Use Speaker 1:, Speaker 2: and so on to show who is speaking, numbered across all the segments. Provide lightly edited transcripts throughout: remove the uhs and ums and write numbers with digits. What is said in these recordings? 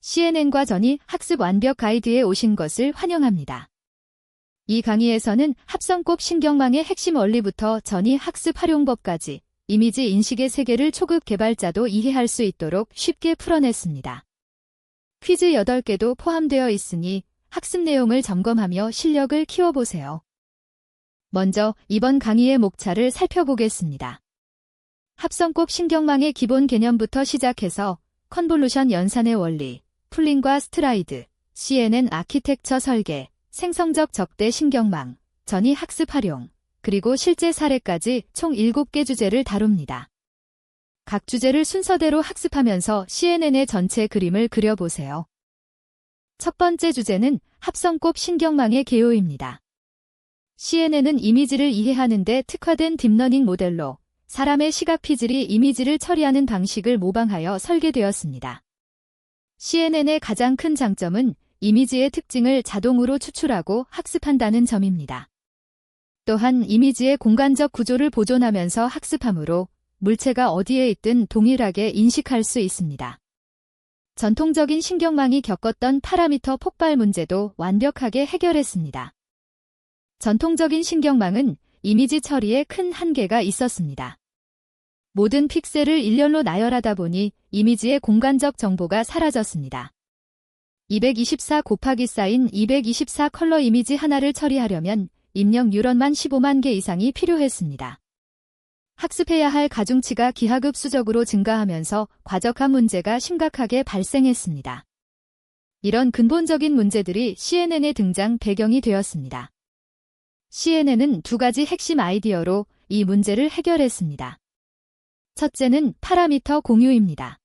Speaker 1: CNN과 전이 학습 완벽 가이드에 오신 것을 환영합니다. 이 강의에서는 합성곱 신경망의 핵심 원리부터 전이 학습 활용법까지 이미지 인식의 세계를 초급 개발자도 이해할 수 있도록 쉽게 풀어냈습니다. 퀴즈 8개도 포함되어 있으니 학습 내용을 점검하며 실력을 키워보세요. 먼저 이번 강의의 목차를 살펴보겠습니다. 합성곱 신경망의 기본 개념부터 시작해서 컨볼루션 연산의 원리, 풀링과 스트라이드, CNN 아키텍처 설계, 생성적 적대 신경망, 전이 학습 활용, 그리고 실제 사례까지 총 7개 주제를 다룹니다. 각 주제를 순서대로 학습하면서 CNN의 전체 그림을 그려보세요. 첫 번째 주제는 합성곱 신경망의 개요입니다. CNN은 이미지를 이해하는 데 특화된 딥러닝 모델로 사람의 시각 피질이 이미지를 처리하는 방식을 모방하여 설계되었습니다. CNN의 가장 큰 장점은 이미지의 특징을 자동으로 추출하고 학습한다는 점입니다. 또한 이미지의 공간적 구조를 보존하면서 학습하므로 물체가 어디에 있든 동일하게 인식할 수 있습니다. 전통적인 신경망이 겪었던 파라미터 폭발 문제도 완벽하게 해결했습니다. 전통적인 신경망은 이미지 처리에 큰 한계가 있었습니다. 모든 픽셀을 일렬로 나열하다 보니 이미지의 공간적 정보가 사라졌습니다. 224 곱하기 사인 224 컬러 이미지 하나를 처리하려면 입력 뉴런만 15만 개 이상이 필요했습니다. 학습해야 할 가중치가 기하급수적으로 증가하면서 과적한 문제가 심각하게 발생했습니다. 이런 근본적인 문제들이 CNN의 등장 배경이 되었습니다. CNN은 두 가지 핵심 아이디어로 이 문제를 해결했습니다. 첫째는 파라미터 공유입니다.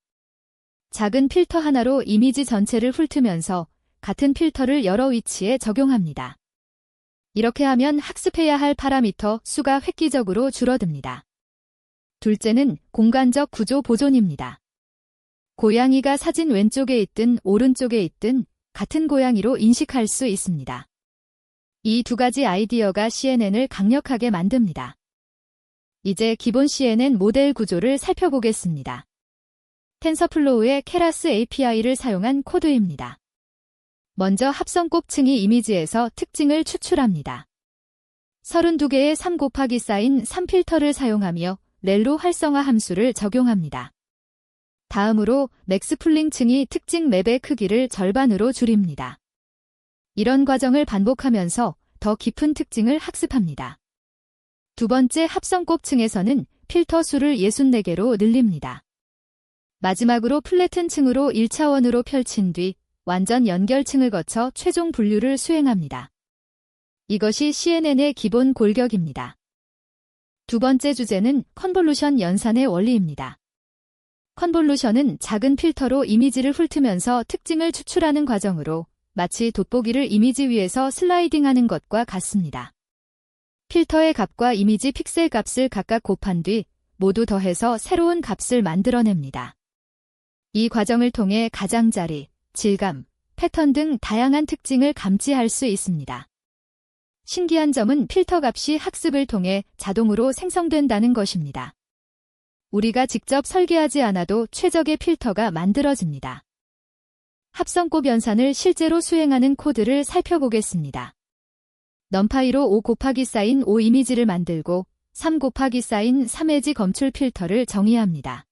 Speaker 1: 작은 필터 하나로 이미지 전체를 훑으면서 같은 필터를 여러 위치에 적용합니다. 이렇게 하면 학습해야 할 파라미터 수가 획기적으로 줄어듭니다. 둘째는 공간적 구조 보존입니다. 고양이가 사진 왼쪽에 있든 오른쪽에 있든 같은 고양이로 인식할 수 있습니다. 이 두 가지 아이디어가 CNN을 강력하게 만듭니다. 이제 기본 CNN 모델 구조를 살펴보겠습니다. 텐서플로우의 케라스 API를 사용한 코드입니다. 먼저 합성곱층이 이미지에서 특징을 추출합니다. 32개의 3 곱하기 사인 3필터를 사용하며 렐로 활성화 함수를 적용합니다. 다음으로 맥스풀링층이 특징 맵의 크기를 절반으로 줄입니다. 이런 과정을 반복하면서 더 깊은 특징을 학습합니다. 두 번째 합성곱층에서는 필터 수를 64개로 늘립니다. 마지막으로 플래튼 층으로 1차원으로 펼친 뒤 완전 연결층을 거쳐 최종 분류를 수행합니다. 이것이 CNN의 기본 골격입니다. 두 번째 주제는 컨볼루션 연산의 원리입니다. 컨볼루션은 작은 필터로 이미지를 훑으면서 특징을 추출하는 과정으로 마치 돋보기를 이미지 위에서 슬라이딩하는 것과 같습니다. 필터의 값과 이미지 픽셀 값을 각각 곱한 뒤 모두 더해서 새로운 값을 만들어냅니다. 이 과정을 통해 가장자리, 질감, 패턴 등 다양한 특징을 감지할 수 있습니다. 신기한 점은 필터 값이 학습을 통해 자동으로 생성된다는 것입니다. 우리가 직접 설계하지 않아도 최적의 필터가 만들어집니다. 합성곱 연산을 실제로 수행하는 코드를 살펴보겠습니다. 넘파이로 5 곱하기 사인 5 이미지를 만들고 3 곱하기 사인 3 에지 검출 필터를 정의합니다.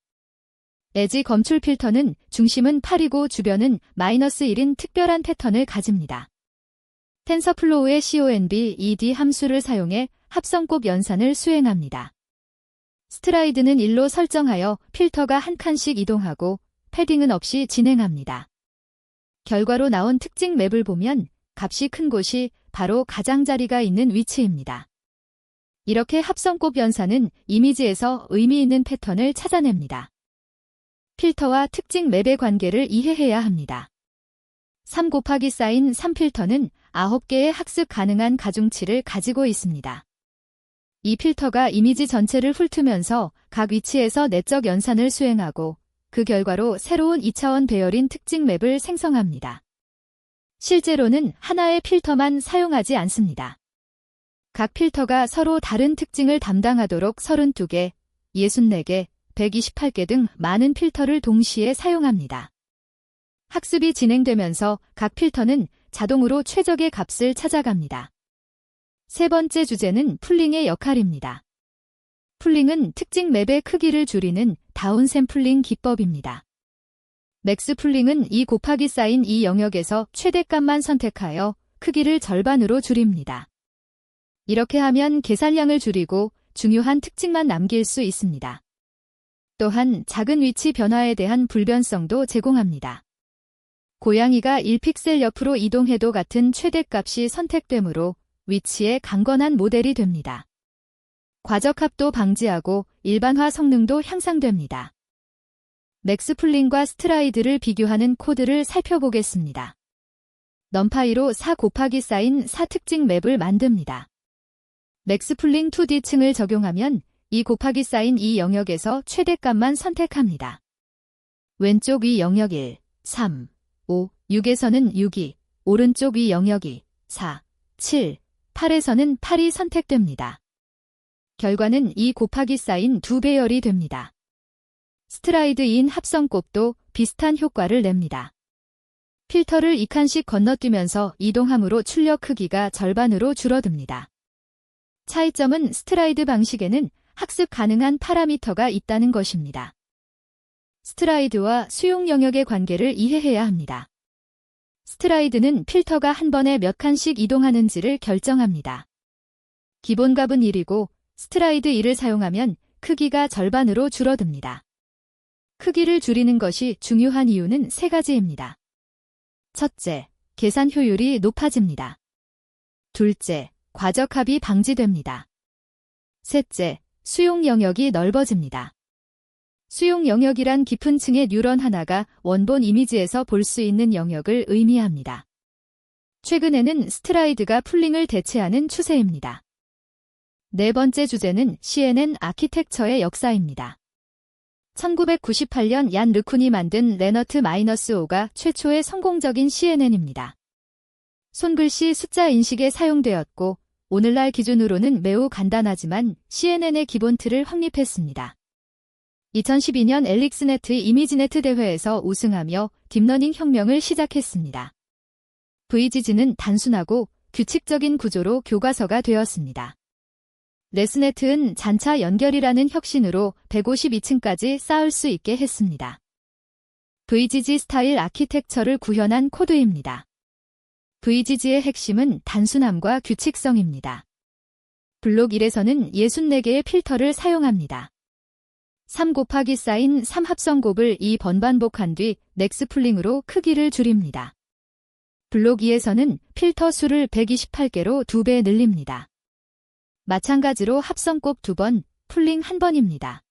Speaker 1: 에지 검출 필터는 중심은 8이고 주변은 -1인 특별한 패턴을 가집니다. 텐서플로우의 conv-ed 함수를 사용해 합성곱 연산을 수행합니다. 스트라이드는 1로 설정하여 필터가 한 칸씩 이동하고 패딩은 없이 진행합니다. 결과로 나온 특징 맵을 보면 값이 큰 곳이 바로 가장자리가 있는 위치입니다. 이렇게 합성곱 연산은 이미지에서 의미 있는 패턴을 찾아냅니다. 필터와 특징 맵의 관계를 이해해야 합니다. 3 곱하기 사인 3필터는 9개의 학습 가능한 가중치를 가지고 있습니다. 이 필터가 이미지 전체를 훑으면서 각 위치에서 내적 연산을 수행하고 그 결과로 새로운 2차원 배열인 특징 맵을 생성합니다. 실제로는 하나의 필터만 사용하지 않습니다. 각 필터가 서로 다른 특징을 담당하도록 32개, 64개, 128개 등 많은 필터를 동시에 사용합니다. 학습이 진행되면서 각 필터는 자동으로 최적의 값을 찾아갑니다. 세 번째 주제는 풀링의 역할입니다. 풀링은 특징 맵의 크기를 줄이는 다운샘플링 기법입니다. 맥스 풀링은 2 곱하기 사인 이 영역에서 최대값만 선택하여 크기를 절반으로 줄입니다. 이렇게 하면 계산량을 줄이고 중요한 특징만 남길 수 있습니다. 또한 작은 위치 변화에 대한 불변성도 제공합니다. 고양이가 1픽셀 옆으로 이동해도 같은 최대값이 선택되므로 위치에 강건한 모델이 됩니다. 과적합도 방지하고 일반화 성능도 향상됩니다. 맥스 풀링과 스트라이드를 비교하는 코드를 살펴보겠습니다. 넘파이로 4 곱하기 사인 4 특징 맵을 만듭니다. 맥스 풀링 2D층을 적용하면 2 곱하기 사인 이 영역에서 최대값만 선택합니다. 왼쪽 위 영역 1, 3, 5, 6에서는 6이, 오른쪽 위 영역 2, 4, 7, 8에서는 8이 선택됩니다. 결과는 2 곱하기 사인 2배열이 됩니다. 스트라이드인 합성곱도 비슷한 효과를 냅니다. 필터를 2칸씩 건너뛰면서 이동함으로 출력 크기가 절반으로 줄어듭니다. 차이점은 스트라이드 방식에는 학습 가능한 파라미터가 있다는 것입니다. 스트라이드와 수용 영역의 관계를 이해해야 합니다. 스트라이드는 필터가 한 번에 몇 칸씩 이동하는지를 결정합니다. 기본값은 1이고 스트라이드 1을 사용하면 크기가 절반으로 줄어듭니다. 크기를 줄이는 것이 중요한 이유는 세 가지입니다. 첫째, 계산 효율이 높아집니다. 둘째, 과적합이 방지됩니다. 셋째, 수용 영역이 넓어집니다. 수용 영역이란 깊은 층의 뉴런 하나가 원본 이미지에서 볼 수 있는 영역을 의미합니다. 최근에는 스트라이드가 풀링을 대체하는 추세입니다. 네 번째 주제는 CNN 아키텍처의 역사입니다. 1998년 얀 르쿤이 만든 레너트-5가 최초의 성공적인 CNN입니다. 손글씨 숫자 인식에 사용되었고 오늘날 기준으로는 매우 간단하지만 CNN의 기본 틀을 확립했습니다. 2012년 엘릭스네트 이미지네트 대회에서 우승하며 딥러닝 혁명을 시작했습니다. VGG는 단순하고 규칙적인 구조로 교과서가 되었습니다. 레스네트는 잔차 연결이라는 혁신으로 152층까지 쌓을 수 있게 했습니다. VGG 스타일 아키텍처를 구현한 코드입니다. VGG의 핵심은 단순함과 규칙성입니다. 블록 1에서는 64개의 필터를 사용합니다. 3 곱하기 사인 3 합성곱을 2번 반복한 뒤 맥스 풀링으로 크기를 줄입니다. 블록 2에서는 필터 수를 128개로 2배 늘립니다. 마찬가지로 합성곱 2번, 풀링 1번입니다.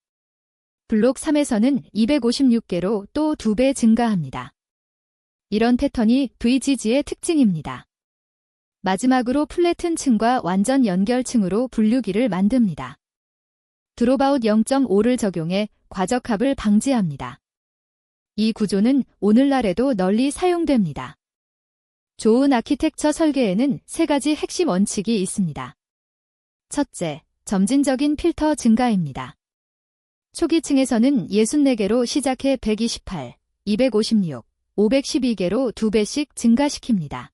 Speaker 1: 블록 3에서는 256개로 또 2배 증가합니다. 이런 패턴이 VGG의 특징입니다. 마지막으로 플래튼 층과 완전 연결층으로 분류기를 만듭니다. 드롭아웃 0.5를 적용해 과적합을 방지합니다. 이 구조는 오늘날에도 널리 사용됩니다. 좋은 아키텍처 설계에는 세 가지 핵심 원칙이 있습니다. 첫째, 점진적인 필터 증가입니다. 초기층에서는 64개로 시작해 128, 256, 512개로 2배씩 증가시킵니다.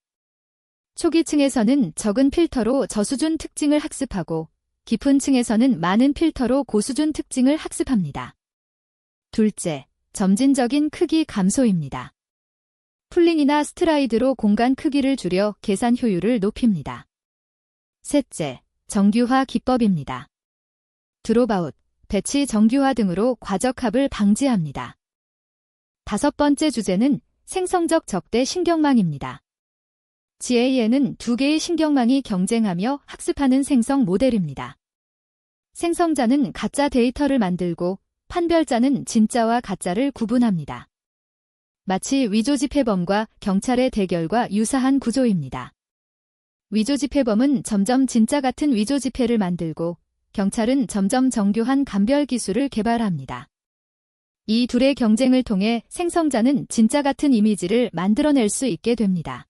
Speaker 1: 초기층에서는 적은 필터로 저수준 특징을 학습하고 깊은 층에서는 많은 필터로 고수준 특징을 학습합니다. 둘째, 점진적인 크기 감소입니다. 풀링이나 스트라이드로 공간 크기를 줄여 계산 효율을 높입니다. 셋째, 정규화 기법입니다. 드롭아웃, 배치 정규화 등으로 과적합을 방지합니다. 다섯 번째 주제는 생성적 적대 신경망입니다. GAN은 두 개의 신경망이 경쟁하며 학습하는 생성 모델입니다. 생성자는 가짜 데이터를 만들고 판별자는 진짜와 가짜를 구분합니다. 마치 위조지폐범과 경찰의 대결과 유사한 구조입니다. 위조지폐범은 점점 진짜 같은 위조지폐를 만들고 경찰은 점점 정교한 감별 기술을 개발합니다. 이 둘의 경쟁을 통해 생성자는 진짜 같은 이미지를 만들어낼 수 있게 됩니다.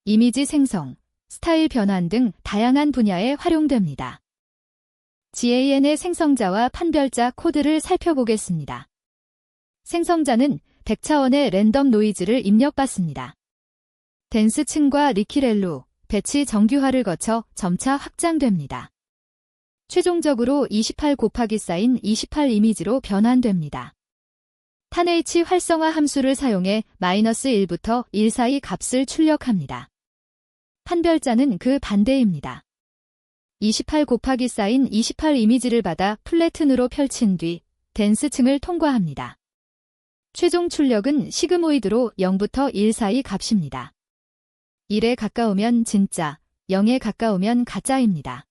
Speaker 1: 이미지 생성, 스타일 변환 등 다양한 분야에 활용됩니다. GAN의 생성자와 판별자 코드를 살펴보겠습니다. 생성자는 100차원의 랜덤 노이즈를 입력받습니다. 덴스층과 리키렐로, 배치 정규화를 거쳐 점차 확장됩니다. 최종적으로 28 곱하기 사인 28 이미지로 변환됩니다. 탄H 활성화 함수를 사용해 -1부터 1 사이 값을 출력합니다. 판별자는 그 반대입니다. 28 곱하기 사인 28 이미지를 받아 플래튼으로 펼친 뒤 덴스층을 통과합니다. 최종 출력은 시그모이드로 0부터 1 사이 값입니다. 1에 가까우면 진짜, 0에 가까우면 가짜입니다.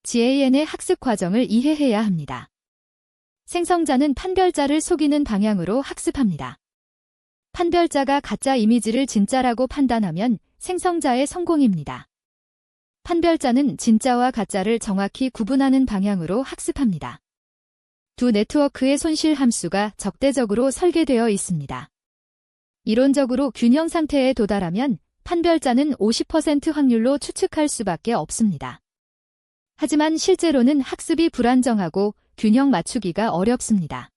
Speaker 1: GAN의 학습 과정을 이해해야 합니다. 생성자는 판별자를 속이는 방향으로 학습합니다. 판별자가 가짜 이미지를 진짜라고 판단하면 생성자의 성공입니다. 판별자는 진짜와 가짜를 정확히 구분하는 방향으로 학습합니다. 두 네트워크의 손실 함수가 적대적으로 설계되어 있습니다. 이론적으로 균형 상태에 도달하면 판별자는 50% 확률로 추측할 수밖에 없습니다. 하지만 실제로는 학습이 불안정하고 균형 맞추기가 어렵습니다.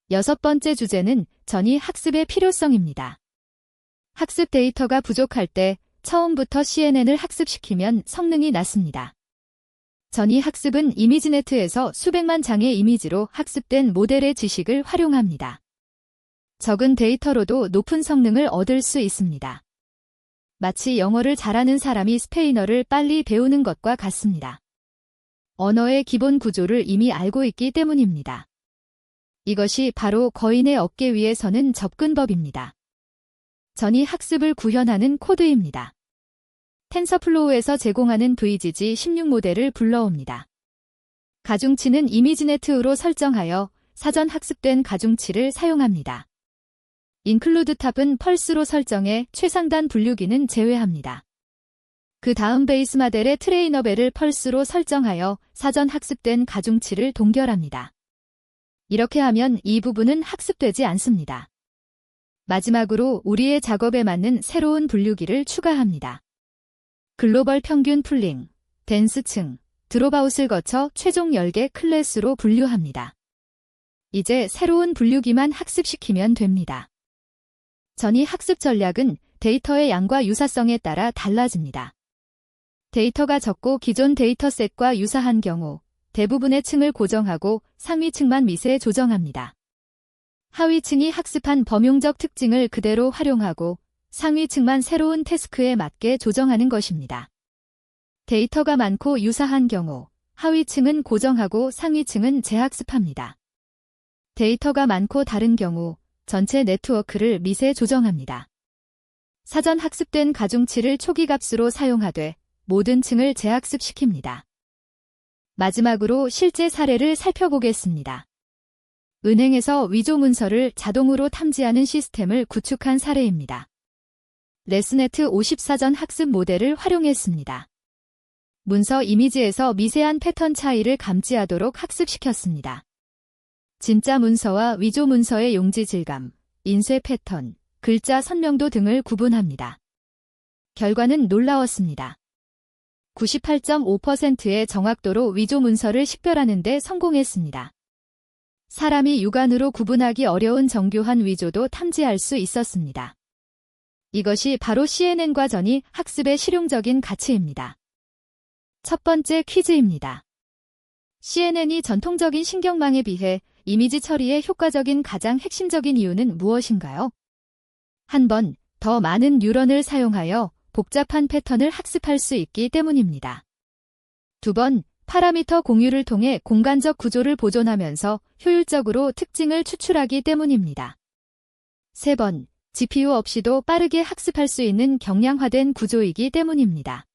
Speaker 1: 6번째 주제는 전이 학습의 필요성입니다. 학습 데이터가 부족할 때 처음부터 CNN을 학습시키면 성능이 낮습니다. 전이 학습은 이미지네트에서 수백만 장의 이미지로 학습된 모델의 지식을 활용합니다. 적은 데이터로도 높은 성능을 얻을 수 있습니다. 마치 영어를 잘하는 사람이 스페인어를 빨리 배우는 것과 같습니다. 언어의 기본 구조를 이미 알고 있기 때문입니다. 이것이 바로 거인의 어깨 위에 서는 접근법입니다. 전이 학습을 구현하는 코드입니다. 텐서플로우에서 제공하는 VGG16 모델을 불러옵니다. 가중치는 이미지네트로 설정하여 사전 학습된 가중치를 사용합니다. 인클루드 탑은 펄스로 설정해 최상단 분류기는 제외합니다. 그 다음 베이스 모델의 트레이너벨을 펄스로 설정하여 사전 학습된 가중치를 동결합니다. 이렇게 하면 이 부분은 학습되지 않습니다. 마지막으로 우리의 작업에 맞는 새로운 분류기를 추가합니다. 글로벌 평균 풀링, 덴스층, 드롭아웃을 거쳐 최종 10개 클래스로 분류합니다. 이제 새로운 분류기만 학습시키면 됩니다. 전이 학습 전략은 데이터의 양과 유사성에 따라 달라집니다. 데이터가 적고 기존 데이터셋과 유사한 경우 대부분의 층을 고정하고 상위층만 미세 조정합니다. 하위층이 학습한 범용적 특징을 그대로 활용하고 상위층만 새로운 태스크에 맞게 조정하는 것입니다. 데이터가 많고 유사한 경우 하위층은 고정하고 상위층은 재학습합니다. 데이터가 많고 다른 경우 전체 네트워크를 미세 조정합니다. 사전 학습된 가중치를 초기값으로 사용하되 모든 층을 재학습시킵니다. 마지막으로 실제 사례를 살펴보겠습니다. 은행에서 위조 문서를 자동으로 탐지하는 시스템을 구축한 사례입니다. 레스네트 54전 학습 모델을 활용했습니다. 문서 이미지에서 미세한 패턴 차이를 감지하도록 학습시켰습니다. 진짜 문서와 위조 문서의 용지 질감, 인쇄 패턴, 글자 선명도 등을 구분합니다. 결과는 놀라웠습니다. 98.5%의 정확도로 위조 문서를 식별하는 데 성공했습니다. 사람이 육안으로 구분하기 어려운 정교한 위조도 탐지할 수 있었습니다. 이것이 바로 CNN과 전이 학습의 실용적인 가치입니다. 첫 번째 퀴즈입니다. CNN이 전통적인 신경망에 비해 이미지 처리에 효과적인 가장 핵심적인 이유는 무엇인가요? 한 번, 더 많은 뉴런을 사용하여 복잡한 패턴을 학습할 수 있기 때문입니다. 두 번, 파라미터 공유를 통해 공간적 구조를 보존하면서 효율적으로 특징을 추출하기 때문입니다. 세 번, GPU 없이도 빠르게 학습할 수 있는 경량화된 구조이기 때문입니다.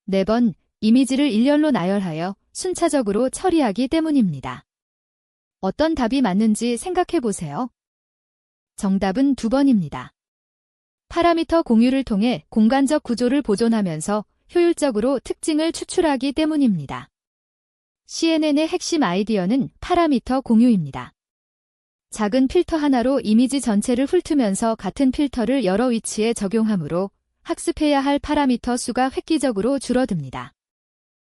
Speaker 1: 네 번, 이미지를 일렬로 나열하여 순차적으로 처리하기 때문입니다. 어떤 답이 맞는지 생각해 보세요. 정답은 2번입니다. 파라미터 공유를 통해 공간적 구조를 보존하면서 효율적으로 특징을 추출하기 때문입니다. CNN의 핵심 아이디어는 파라미터 공유입니다. 작은 필터 하나로 이미지 전체를 훑으면서 같은 필터를 여러 위치에 적용하므로 학습해야 할 파라미터 수가 획기적으로 줄어듭니다.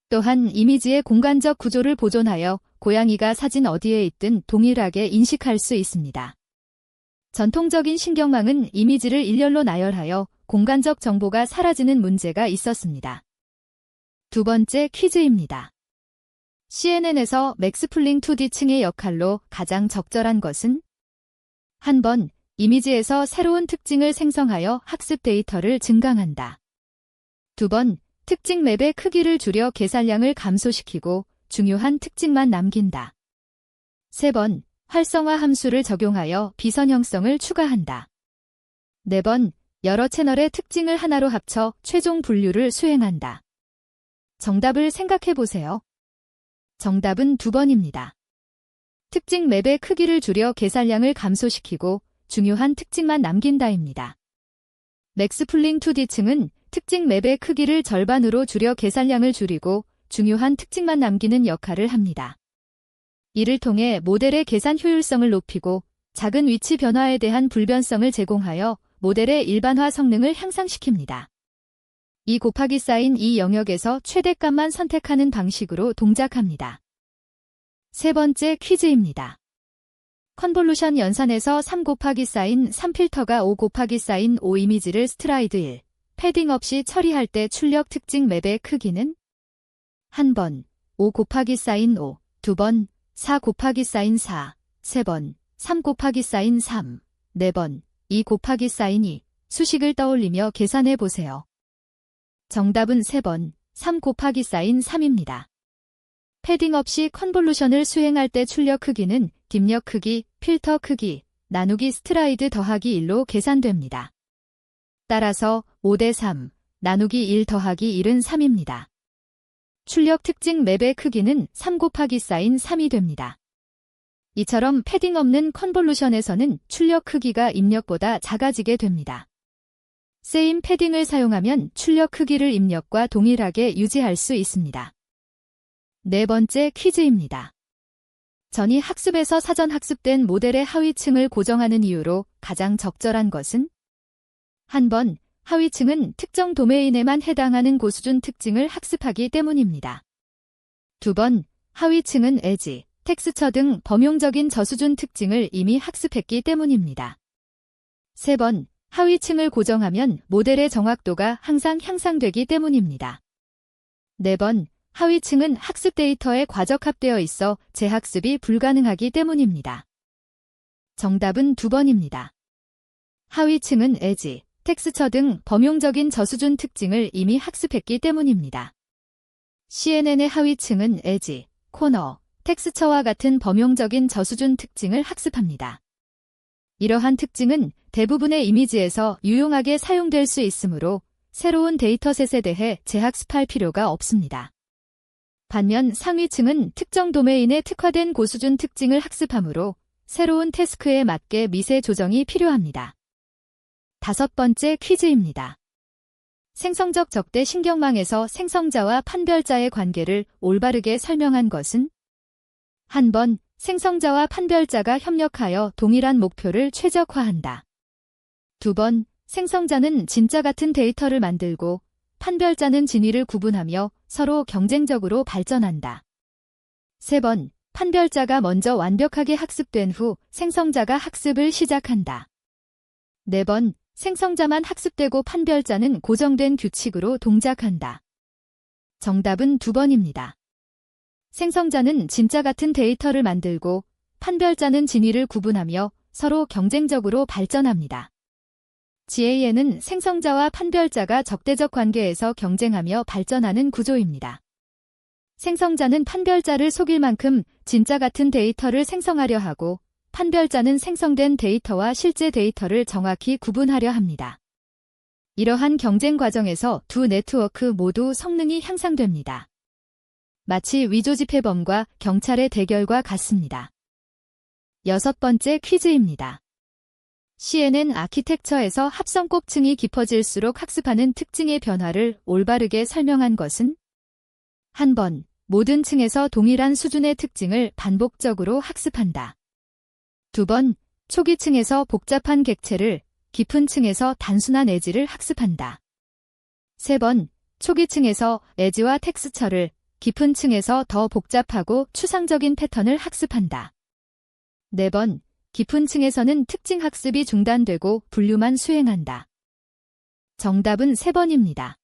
Speaker 1: 또한 이미지의 공간적 구조를 보존하여 고양이가 사진 어디에 있든 동일하게 인식할 수 있습니다. 전통적인 신경망은 이미지를 일렬로 나열하여 공간적 정보가 사라지는 문제가 있었습니다. 두 번째 퀴즈입니다. CNN에서 맥스 플링 2D층의 역할로 가장 적절한 것은? 한 번, 이미지에서 새로운 특징을 생성하여 학습 데이터를 증강한다. 두 번, 특징 맵의 크기를 줄여 계산량을 감소시키고 중요한 특징만 남긴다. 세 번, 활성화 함수를 적용하여 비선형성을 추가한다. 네 번, 여러 채널의 특징을 하나로 합쳐 최종 분류를 수행한다. 정답을 생각해보세요. 정답은 2번입니다. 특징 맵의 크기를 줄여 계산량을 감소시키고 중요한 특징만 남긴다입니다. 맥스 플링 2D층은 특징 맵의 크기를 절반으로 줄여 계산량을 줄이고 중요한 특징만 남기는 역할을 합니다. 이를 통해 모델의 계산 효율성을 높이고 작은 위치 변화에 대한 불변성을 제공하여 모델의 일반화 성능을 향상시킵니다. 2 곱하기 사인 이 영역에서 최대값만 선택하는 방식으로 동작합니다. 세 번째 퀴즈입니다. 컨볼루션 연산에서 3 곱하기 사인 3 필터가 5 곱하기 사인 5 이미지를 스트라이드 1, 패딩 없이 처리할 때 출력 특징 맵의 크기는? 한 번, 5 곱하기 사인 5, 두 번, 4 곱하기 사인 4, 세 번, 3 곱하기 사인 3, 네 번, 2 곱하기 사인 2, 수식을 떠올리며 계산해 보세요. 정답은 3번, 3 곱하기 사인 3입니다. 패딩 없이 컨볼루션을 수행할 때 출력 크기는 딥력 크기, 필터 크기, 나누기 스트라이드 더하기 1로 계산됩니다. 따라서 5대 3, 나누기 1 더하기 1은 3입니다. 출력 특징 맵의 크기는 3 곱하기 사인 3이 됩니다. 이처럼 패딩 없는 컨볼루션에서는 출력 크기가 입력보다 작아지게 됩니다. 세임 패딩을 사용하면 출력 크기를 입력과 동일하게 유지할 수 있습니다. 네 번째 퀴즈입니다. 전이 학습에서 사전 학습된 모델의 하위층을 고정하는 이유로 가장 적절한 것은? 한 번, 하위층은 특정 도메인에만 해당하는 고수준 특징을 학습하기 때문입니다. 두 번, 하위층은 에지, 텍스처 등 범용적인 저수준 특징을 이미 학습했기 때문입니다. 세 번, 하위층을 고정하면 모델의 정확도가 항상 향상되기 때문입니다. 네 번, 하위층은 학습 데이터에 과적합되어 있어 재학습이 불가능하기 때문입니다. 정답은 2번입니다. 하위층은 에지, 텍스처 등 범용적인 저수준 특징을 이미 학습했기 때문입니다. CNN의 하위층은 에지, 코너, 텍스처와 같은 범용적인 저수준 특징을 학습합니다. 이러한 특징은 대부분의 이미지에서 유용하게 사용될 수 있으므로 새로운 데이터셋에 대해 재학습할 필요가 없습니다. 반면 상위층은 특정 도메인에 특화된 고수준 특징을 학습하므로 새로운 태스크에 맞게 미세 조정이 필요합니다. 다섯 번째 퀴즈입니다. 생성적 적대 신경망에서 생성자와 판별자의 관계를 올바르게 설명한 것은? 한 번, 생성자와 판별자가 협력하여 동일한 목표를 최적화한다. 두 번, 생성자는 진짜 같은 데이터를 만들고 판별자는 진위를 구분하며 서로 경쟁적으로 발전한다. 세 번, 판별자가 먼저 완벽하게 학습된 후 생성자가 학습을 시작한다. 네 번, 생성자만 학습되고 판별자는 고정된 규칙으로 동작한다. 정답은 2번입니다. 생성자는 진짜 같은 데이터를 만들고 판별자는 진위를 구분하며 서로 경쟁적으로 발전합니다. GAN은 생성자와 판별자가 적대적 관계에서 경쟁하며 발전하는 구조입니다. 생성자는 판별자를 속일 만큼 진짜 같은 데이터를 생성하려 하고 판별자는 생성된 데이터와 실제 데이터를 정확히 구분하려 합니다. 이러한 경쟁 과정에서 두 네트워크 모두 성능이 향상됩니다. 마치 위조지폐범과 경찰의 대결과 같습니다. 여섯 번째 퀴즈입니다. CNN 아키텍처에서 합성꼭층이 깊어질수록 학습하는 특징의 변화를 올바르게 설명한 것은? 한 번, 모든 층에서 동일한 수준의 특징을 반복적으로 학습한다. 두 번, 초기 층에서 복잡한 객체를, 깊은 층에서 단순한 에지를 학습한다. 세 번, 초기 층에서 에지와 텍스처를, 깊은 층에서 더 복잡하고 추상적인 패턴을 학습한다. 네 번, 깊은 층에서는 특징 학습이 중단되고 분류만 수행한다. 정답은 3번입니다.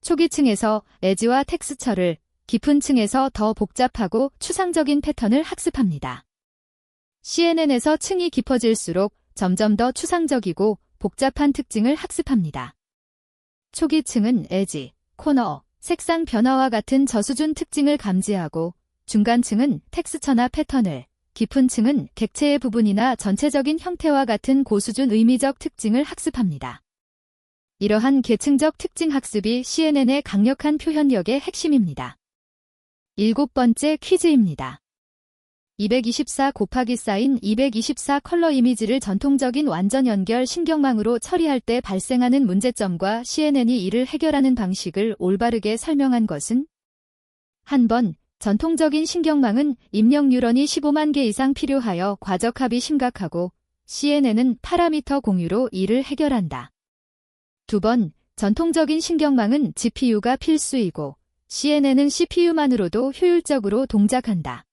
Speaker 1: 초기 층에서 에지와 텍스처를, 깊은 층에서 더 복잡하고 추상적인 패턴을 학습합니다. CNN에서 층이 깊어질수록 점점 더 추상적이고 복잡한 특징을 학습합니다. 초기 층은 에지, 코너, 색상 변화와 같은 저수준 특징을 감지하고, 중간층은 텍스처나 패턴을, 깊은 층은 객체의 부분이나 전체적인 형태와 같은 고수준 의미적 특징을 학습합니다. 이러한 계층적 특징 학습이 CNN의 강력한 표현력의 핵심입니다. 7번째 퀴즈입니다. 224 곱하기 사인 224 컬러 이미지를 전통적인 완전 연결 신경망으로 처리할 때 발생하는 문제점과 CNN이 이를 해결하는 방식을 올바르게 설명한 것은? 한 번, 전통적인 신경망은 입력 뉴런이 15만 개 이상 필요하여 과적합이 심각하고 CNN은 파라미터 공유로 이를 해결한다. 2번, 전통적인 신경망은 GPU가 필수이고 CNN은 CPU만으로도 효율적으로 동작한다.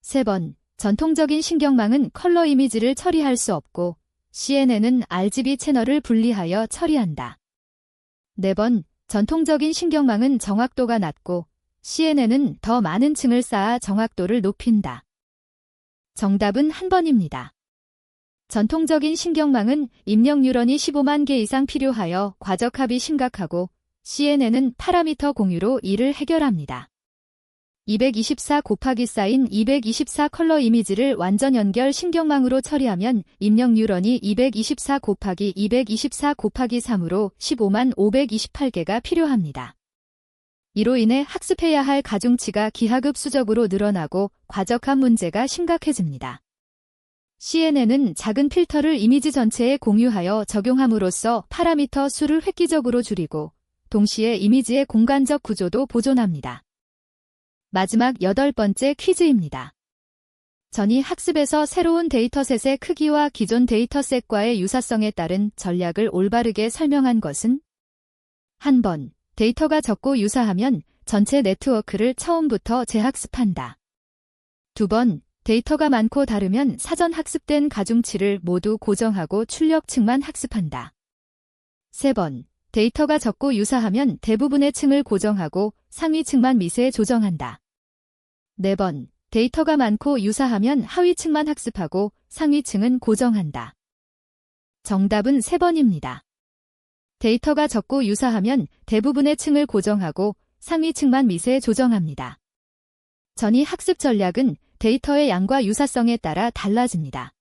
Speaker 1: 3번, 전통적인 신경망은 컬러 이미지를 처리할 수 없고 CNN은 RGB 채널을 분리하여 처리한다. 4번, 전통적인 신경망은 정확도가 낮고 CNN은 더 많은 층을 쌓아 정확도를 높인다. 정답은 한 번입니다. 전통적인 신경망은 입력 뉴런이 15만 개 이상 필요하여 과적합이 심각하고 CNN은 파라미터 공유로 이를 해결합니다. 224 곱하기 사인 224 컬러 이미지를 완전 연결 신경망으로 처리하면 입력 뉴런이 224 곱하기 224 곱하기 3으로 15만 528개가 필요합니다. 이로 인해 학습해야 할 가중치가 기하급수적으로 늘어나고 과적합 문제가 심각해집니다. CNN은 작은 필터를 이미지 전체에 공유하여 적용함으로써 파라미터 수를 획기적으로 줄이고 동시에 이미지의 공간적 구조도 보존합니다. 마지막 8번째 퀴즈입니다. 전이 학습에서 새로운 데이터셋의 크기와 기존 데이터셋과의 유사성에 따른 전략을 올바르게 설명한 것은? 한 번, 데이터가 적고 유사하면 전체 네트워크를 처음부터 재학습한다. 2번, 데이터가 많고 다르면 사전 학습된 가중치를 모두 고정하고 출력층만 학습한다. 3번, 데이터가 적고 유사하면 대부분의 층을 고정하고 상위층만 미세 조정한다. 4번, 데이터가 많고 유사하면 하위층만 학습하고 상위층은 고정한다. 정답은 3번입니다. 데이터가 적고 유사하면 대부분의 층을 고정하고 상위층만 미세 조정합니다. 전이 학습 전략은 데이터의 양과 유사성에 따라 달라집니다.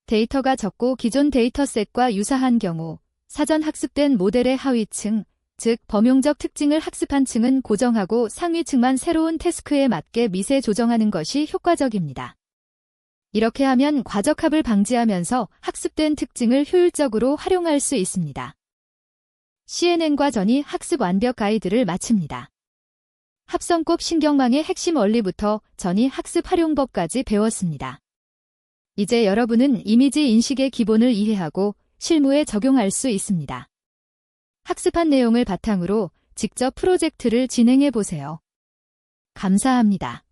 Speaker 1: 데이터가 적고 기존 데이터셋과 유사한 경우 사전 학습된 모델의 하위층, 즉 범용적 특징을 학습한 층은 고정하고 상위층만 새로운 태스크에 맞게 미세 조정하는 것이 효과적입니다. 이렇게 하면 과적합을 방지하면서 학습된 특징을 효율적으로 활용할 수 있습니다. CNN과 전이 학습 완벽 가이드를 마칩니다. 합성곱 신경망의 핵심 원리부터 전이 학습 활용법까지 배웠습니다. 이제 여러분은 이미지 인식의 기본을 이해하고 실무에 적용할 수 있습니다. 학습한 내용을 바탕으로 직접 프로젝트를 진행해 보세요. 감사합니다.